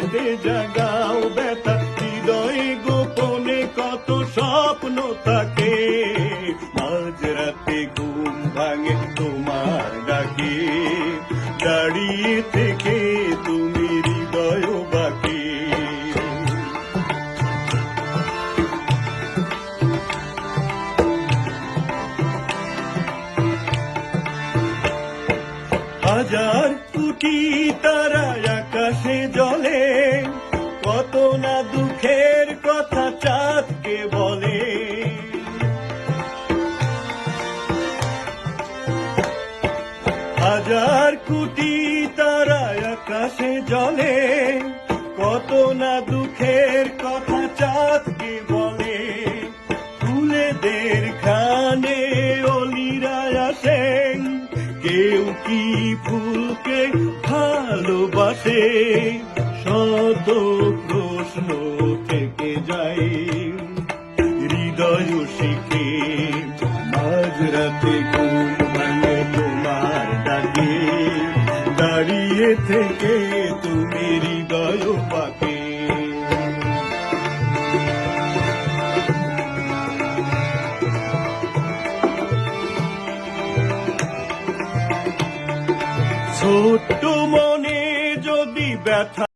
কেঁদে জাগাও ব্যথা, হৃদয়ে গোপনে কত স্বপ্ন থাকে। মাঝরাতে ঘুম ভাঙে তোমার ডাকে, দাঁড়িয়ে থেকে তুমি হৃদয় বাঁকে। হাজার কোটি তারা আকাশে জ্বলে, কত না দুঃখের কথা চাঁদকে বলে। হাজার কোটি তারা আকাশে জ্বলে, কত না দুঃখের কথা চাঁদকে বলে। ফুলেদের খানে অলিরা আসেন, কেউ কি ফুলকে ভালোবাসে? শত প্রশ্ন থেকে যায় হৃদয় শিখে। মাঝরাতে ঘুম ভাঙে তোমার ডাকে, দাঁড়িয়ে থেকে তুমি হৃদয় পাকে। ছোট্ট মনে যদি ব্যথা